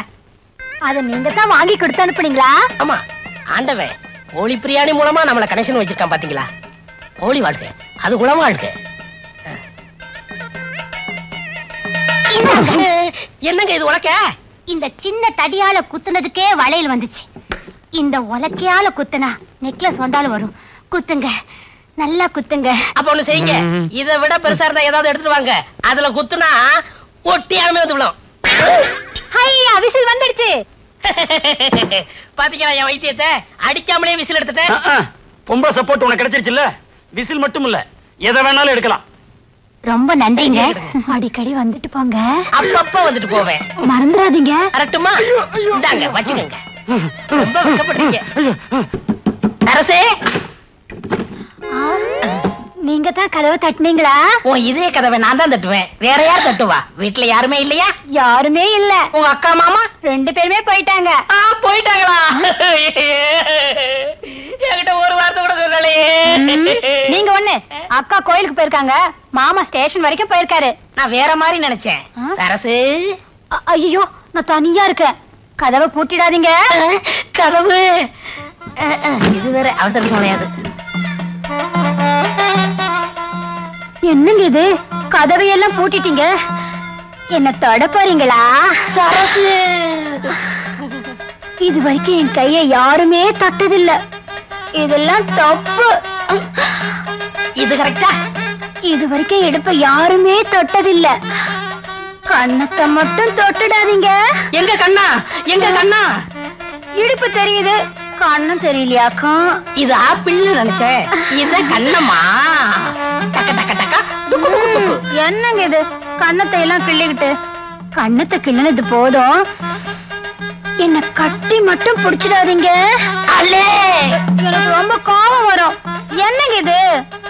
அத நீங்க தான் வாங்கி கொடுத்து அனுப்புனீங்களா? ஆமா, ஆண்டவன் கோழி பிரியாணி மூலமா நம்மள கனெக்ஷன் வச்சிருக்கான் பாத்தீங்களா? கோழி வாழ்க்கை அது குளமா வாழ்க்கை. என்னங்க இது உலக்க? இந்த சின்ன தடியால குத்துனதுக்கே வளையல் வந்துச்சு. இந்த உலக்கையால குத்துனா நெக்லஸ் வந்தாலும் வரும். குத்துங்க, நல்லா குத்துங்க. அப்ப ஒண்ணு செய்யுங்க, இதை விட பெருசா இருந்தா ஏதாவது எடுத்துட்டு வாங்க. அதுல குத்துனா ஒட்டியாமே வந்து விடும். ஹையா, விசில் வந்துடுச்சு. பாத்தீங்களா என் வைத்தியத்தை? அடிக்காமலே விசில் எடுத்துட்டேன். பொம்பளை சப்போர்ட் உனக்கு கிடைச்சிருச்சுல்ல. விசில் மட்டும் இல்ல, எதை வேணாலும் எடுக்கலாம். ரொம்ப நன்றிங்க. அடிக்கடி வந்துட்டு போங்க. அப்பப்ப வந்துட்டு போவேன், மறந்துடாதீங்க. கரெக்ட்டுமா? இந்தாங்க வச்சுக்கோங்க. ரொம்ப வெட்கப்படுறீங்க. அரசே, நீங்க தான் கதவை தட்டுனீங்களா? உன் இதே கதவை நான் தான் தட்டுவேன், வேற யார் தட்டுவா? வீட்டுல யாருமே இல்லையா? யாருமே இல்ல. உங்க அக்கா மாமா 2 பேருமே போயிட்டாங்க. போயிட்டாங்களா? என்கிட்ட ஒரு வார்த்தை கூட சொல்லலையே. நீங்க ஒண்ணு, அக்கா கோயிலுக்கு போயிருக்காங்க, மாமா ஸ்டேஷன் வரைக்கும் போயிருக்காரு. நான் வேற மாதிரி நினைச்சேன். சரசு, ஐயோ, நான் தனியா இருக்கேன். கதவை பூட்டிடாதீங்க. கதவு இது வேற அவசரத்துக்கு முடியாது. என்னங்க இது, கதவையெல்லாம் பூட்டிட்டீங்க? என்ன தொட போறீங்களா? சரசு, இது வரைக்கும் என் கையை யாருமே தொட்டதில்ல. இதெல்லாம் தப்பு. இது கரெக்டா? இது வரைக்கும் இடுப்ப யாருமே தொட்டதில்ல. கண்ணத்தை மட்டும் தொட்டுடாதீங்க. எங்க கண்ணா, எங்க கண்ணா? இடுப்பு தெரியுது, கண்ணும் தெரியலையாக்கா. இது ஆப்பிள்னு நினைச்சேன், இது கண்ணம்மா. டக்க டக்க டக்க டுக்கு டுக்கு டுக்கு. என்னங்க இது, கண்ணத்தை எல்லாம் கிள்ளிக்கிட்டு? கண்ணத்தை கிள்ளினது போதும், என்ன கட்டி மட்டும் புடிச்சிடாதீங்க. அல்லே, எனக்கு ரொம்ப கோபம் வரும். என்னங்க இது?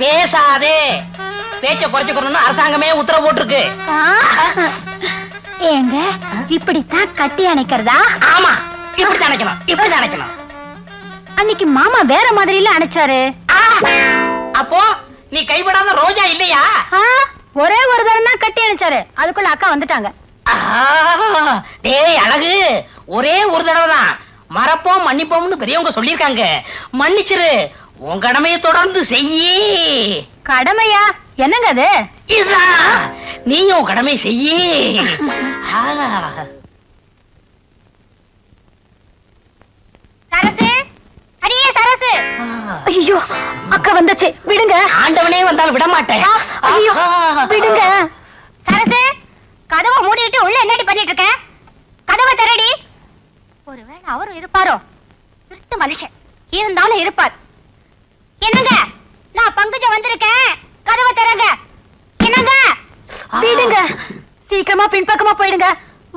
பேசாதே, பேச்ச குறைச்சுக்கணும்னு அரசாங்கமே உத்தரவு போட்டிருக்கு. ஏங்க, இப்படித்தான் கட்டி அணைக்கிறதா? ஆமா, இப்படி அணைக்கணும், இப்படி அணைக்கணும். அன்னைக்கு மாமா வேற மாதிரில அணைச்சாரு. அப்போ நீ கைவிடாத ரோஜா இல்லையா? ஒரே ஒரு தரம் தான் கட்டி அணைச்சாரு, அதுக்குள்ள அக்கா வந்துட்டாங்க. டேய் அழகு, ஒரே ஒரு தடவை தான். மறப்போம் மன்னிப்போம்னு பெரியவங்க சொல்லிருக்காங்க. மன்னிச்சிரு, உன் கடமையை தொடர்ந்து செய்யி. கடமையா? என்னங்க அது? இதுதான், நீயும் கடமை செய்யி. சரசு, அடியே சரசு. ஐயோ, அக்கா வந்துச்சு, விடுங்க. ஆண்டவனே வந்தாலும் விட மாட்டேன். ஐயோ, விடுங்க. சரசு, கதவை மூடிட்டு உள்ள என்னடி பண்ணிட்டு இருக்க? கதவை திறடி. ஒருவேளை அவரும் இருப்பாரோ? திருட்டு மனுஷன் இருந்தாலும் இருப்பார். என்னங்க, நான் பங்குஜம் வந்திருக்கேன், கதவை திறங்க. என்னங்க, விடுங்க. சீக்கிரமா பின்பக்கமா போயிடுங்க.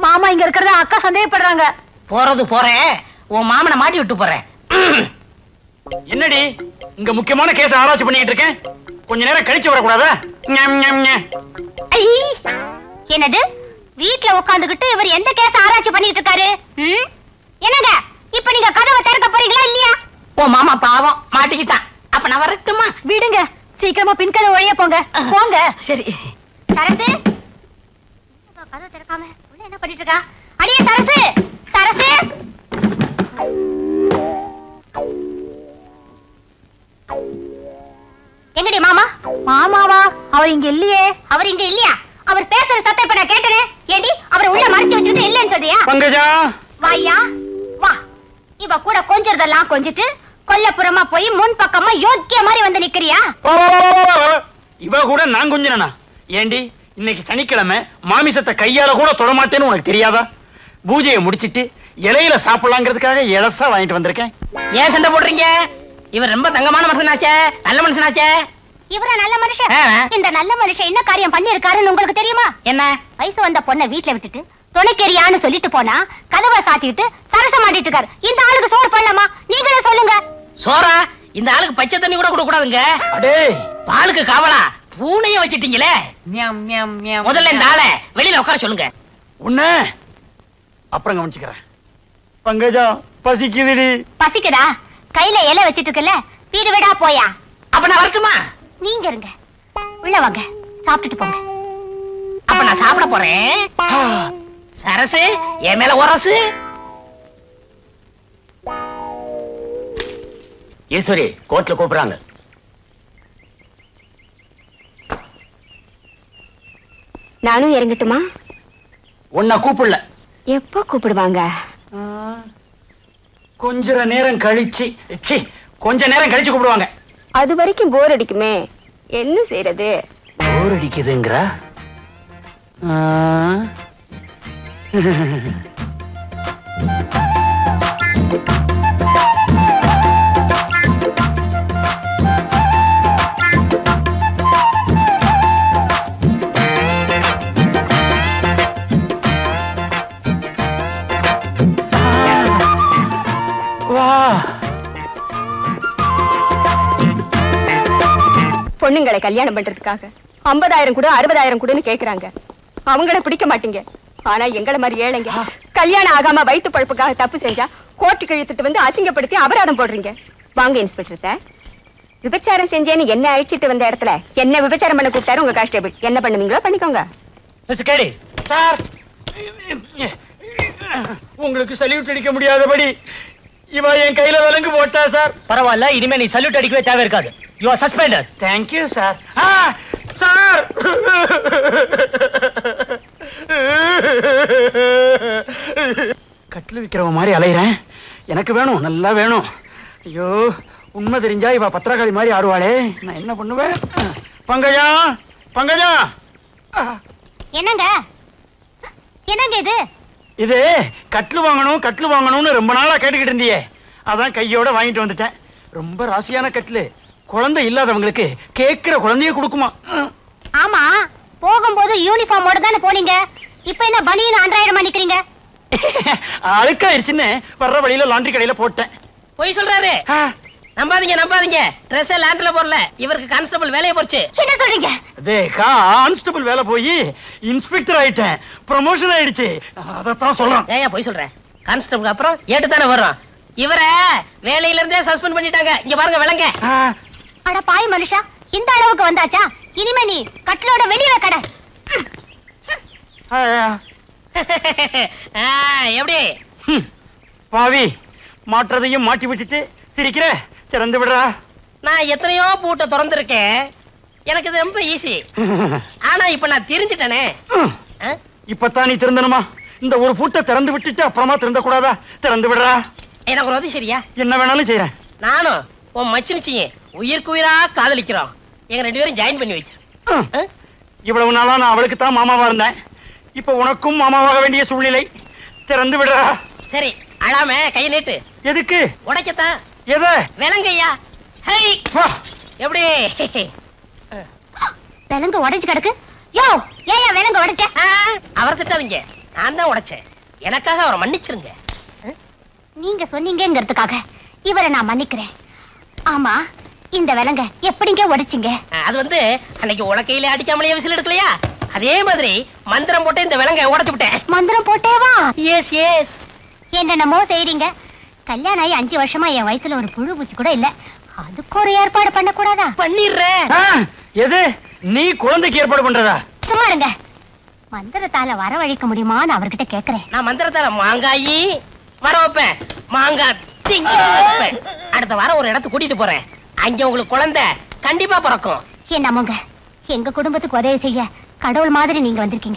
மாமா இங்க இருக்கிறத அக்கா சந்தேகப்படுறாங்க. போறது போறேன், உன் மாமனை மாட்டி விட்டு போறேன். என்னடி இங்க முக்கியமான கேஸ் ஆராய்ச்சி பண்ணிட்டு இருக்கேன், கொஞ்ச நேரம் கழிச்சு வரக்கூடாதா? என்னது, வீட்ல உட்காந்துக்கிட்டு இவர் எந்த கேஸ் ஆராய்ச்சி பண்ணிட்டு இருக்காரு? என்னங்க, இப்ப நீங்க கதவை திறக்க போறீங்களா இல்லையா? உன் மாமா பாவம் மாட்டிக்கிட்டான். அப்ப நான் வரட்டுமா? விடுங்க, சீக்கிரமா பின்கதை வழியா போங்க. போங்க. சரி. சரசு, கதவை திறக்காம உள்ள என்ன பண்ணிட்டு இருக்கா? அடியே சரசு, சரசு. எங்கடி மாமா? மாமாவா? அவர் இங்க இல்லையே. அவர் இங்க இல்லையா? அவர் பேசுற சத்தம் இப்ப நான் கேட்டனே. ஏடி, அவரை உள்ள மறைச்சு வச்சிட்டு இல்லன்னு சொல்றியா? பங்கஜா, வாயா வா. இவ கூட கொஞ்சறதெல்லாம் கொஞ்சிட்டு கொல்லப்புறமா போய் முன் பக்கமா யோக்கிய மாதிரி வந்து நிக்கிறியா? இவ கூட நான் கொஞ்சனா? ஏண்டி, இன்னைக்கு சனிக்கிழமை, மாமிசத்தை கையால கூட தொடமாட்டேன்னு உனக்கு தெரியாதா? பூஜையை முடிச்சிட்டு இலையில சாப்பிடலாங்கிறதுக்காக இலசா வாங்கிட்டு வந்திருக்கேன். ஏன் சண்டை போடுறீங்க? இவர் ரொம்ப தங்கமான மனுஷனாச்சே, நல்ல மனுஷனாச்சே. இவர நல்ல மனுஷன். இந்த நல்ல மனுஷன் என்ன காரியம் பண்ணி இருக்காருன்னு உங்களுக்கு தெரியுமா? என்ன? வயசு வந்த பொண்ணை வீட்டுல விட்டுட்டு துணைக்கெரியான்னு சொல்லிட்டு போனா கதவை சாத்திட்டு சரசம் ஆடிட்டு இருக்காரு. இந்த ஆளுக்கு சோறு பண்ணலாமா? நீங்களே சொல்லுங்க. சோறா? இந்த ஆளுக்கு பச்சை தண்ணி கூட கொடுக்க கூடாதுங்க. அடே, பாலுக்கு காவலா பூனைய வச்சிட்டீங்களே. முதல்ல இந்த ஆளை வெளியில உட்கார சொல்லுங்க. உன்ன அப்புறம் கவனிச்சுக்கிறேன். பங்கஜா பசிக்குதுடி. பசிக்குதா? கையில இலை வச்சிட்டு இருக்கல, வீடு விடா போயா. அப்ப நான் வரட்டுமா? நீங்க இருங்க, உள்ள வாங்க, சாப்பிட்டுட்டு போங்க. அப்ப நான் சாப்பிட போறேன். சரசு என் மேல உரசு. ஈஸ்வரி கோர்ட்ல கூப்பிடுறாங்க. நானும் இறங்கட்டுமா? உன்னை கூப்பிடல. எப்போ கூப்பிடுவாங்க? கொஞ்ச நேரம் கழிச்சு கூப்பிடுவாங்க. அது வரைக்கும் போர் அடிக்குமே, என்ன செய்யறது? போர் அடிக்குதுங்கறா? பொண்ணுங்களை கல்யாணம் பண்றதுக்காக 50,000 கூட 60,000 கூடன்னு கேக்குறாங்க. அவங்கள பிடிக்க மாட்டீங்க. ஆனா எங்களை மாதிரி ஏழைங்க கல்யாணம் ஆகாம வயிற்று பழப்புக்காக தப்பு செஞ்சா கோர்ட்டுக்கு இழுத்துட்டு வந்து அசிங்கப்படுத்தி அபராதம் போடுறீங்க. வாங்க இன்ஸ்பெக்டர் சார், விபச்சாரம் செஞ்சேன்னு என்ன அழிச்சிட்டு வந்த இடத்துல என்ன விபச்சாரம் பண்ண கூப்பிட்டாரு உங்க கான்ஸ்டேபிள். என்ன பண்ணுவீங்களோ பண்ணிக்கோங்க. சார், உங்களுக்கு சல்யூட் அடிக்க முடியாதபடி இவ என் கையில விலங்கு போட்டா சார். பரவாயில்ல, இனிமே நீ சல்யூட் அடிக்கவே தேவை இருக்காது. You are suspended. Thank you sir. Sir, கட்டில் விக்கிறவ மாதிரி அலையிறேன். எனக்கு வேணும், நல்லா வேணும். ஐயோ, உண்மை தெரிஞ்சா இவ பத்திரகாளி மாதிரி ஆடுவாளே, நான் என்ன பண்ணுவேன்? பங்கஜா, பங்கஜா. என்னங்க என்னங்க இது? இது கட்டில் வாங்கணும்னு ரொம்ப நாளா கேட்டுக்கிட்டு இருந்தியே, அதான் கையோட வாங்கிட்டு வந்துட்டேன். ரொம்ப ராசியான கட்டில், குழந்தை இல்லாதவங்களுக்கு கேட்கிற குழந்தைய கொடுக்குமா. ஆமா, போகும்போது யூனிஃபார்மோட தானே போனீங்க. இப்ப என்ன பனியன் அன்றாயிரமா நிக்கிறீங்க? அழுக்காயிருச்சுன்னு வர்ற வழியில லாண்டரி கடையில போட்டேன். போய் சொல்றாரு. நம்பாதீங்க. ட்ரெஸ் லாண்ட்ரில போடல, இவருக்கு கான்ஸ்டபிள் வேலையை போச்சு. என்ன சொல்றீங்க? கான்ஸ்டபிள் வேலை போய் இன்ஸ்பெக்டர் ஆயிட்டேன், ப்ரமோஷன் ஆயிடுச்சு. அதத்தான் சொல்றேன். ஏன் போய் சொல்றேன்? கான்ஸ்டபிள் அப்புறம் ஏட்டு தானே வர்றோம். இவரை வேலையில இருந்தே சஸ்பெண்ட் பண்ணிட்டாங்க. இங்க பாருங்க விலங்க. அட பாய் மனுஷா, இந்த அளவுக்கு வந்தாச்சா? இனிமே நீ கட்டிலோட வெளியே கடை. எப்படி பாவி, மாற்றதையும் மாட்டி விட்டுட்டு சிரிக்கிற, திறந்து விடுறா. நான் எத்தனையோ பூட்டை திறந்திருக்கேன், எனக்கு இது ரொம்ப ஈஸி. ஆனா இப்ப நான் தெரிஞ்சிட்டேனே. இப்பதான் நீ திறந்தனுமா? இந்த ஒரு பூட்டை திறந்து விட்டுட்டு அப்புறமா திறந்த கூடாதா? திறந்து விடுறா. எனக்கு ஒரு உதவி சரியா? என்ன வேணாலும் செய்யறேன். நானும் உன் மச்சினிச்சிங்க உயிருக்கு உயிரா காதலிக்கிறோம். எங்க 2 பேரும் ஜாயின் பண்ணி வச்சு. இவ்வளவு நாளா நான் அவளுக்கு தான் மாமாவா இருந்தேன். இப்ப உனக்கும் மாமாவாக வேண்டிய சூழ்நிலை. திறந்து விடுறா. சரி, அழாம கையை நீட்டு. எதுக்கு? உடைக்கத்தான். எத? விலங்கையா. எப்படி விலங்கு உடைஞ்சு கிடக்கு? யோ, ஏயா விலங்கு உடைச்ச? அவரை திட்டாதீங்க, நான் தான் உடைச்சேன். எனக்காக அவரை மன்னிச்சிருங்க. நீங்க சொன்னீங்கிறதுக்காக இவரை நான் மன்னிக்கிறேன். ஆமா, இந்த விலங்க எப்படிங்க உடைச்சிங்க? அது வந்து அன்னைக்கு உலக்கையில அடிக்காமலேயே விசில் எடுக்கலையா, அதே மாதிரி மந்திரம் போட்டு இந்த விலங்க உடைச்சு விட்டேன். மந்திரம் போட்டேவா? S S. என்னென்னமோ செய்றீங்க. கல்யாணம் ஆகி 5 வருஷமா என் வயசுல ஒரு புழு பூச்சி கூட இல்ல. அதுக்கு ஒரு ஏற்பாடு பண்ண கூடாதா? பண்ணிடுறேன். எது? நீ குழந்தைக்கு ஏற்பாடு பண்றதா? சும்மா இருங்க. மந்திரத்தால வரவழைக்க முடியுமான்னு அவர்கிட்ட கேக்குறேன். நான் மந்திரத்தால மாங்காயி வர வைப்பேன், மாங்காய் திங்க வைப்பேன். அடுத்த வாரம் ஒரு இடத்துக்கு கூட்டிட்டு போறேன். அங்க உங்களுக்கு குழந்தை கண்டிப்பா பிறக்கும். என்னமோங்க, எங்க குடும்பத்துக்கு உதவி செய்ய கடவுள் மாதிரி நீங்க வந்திருக்கீங்க.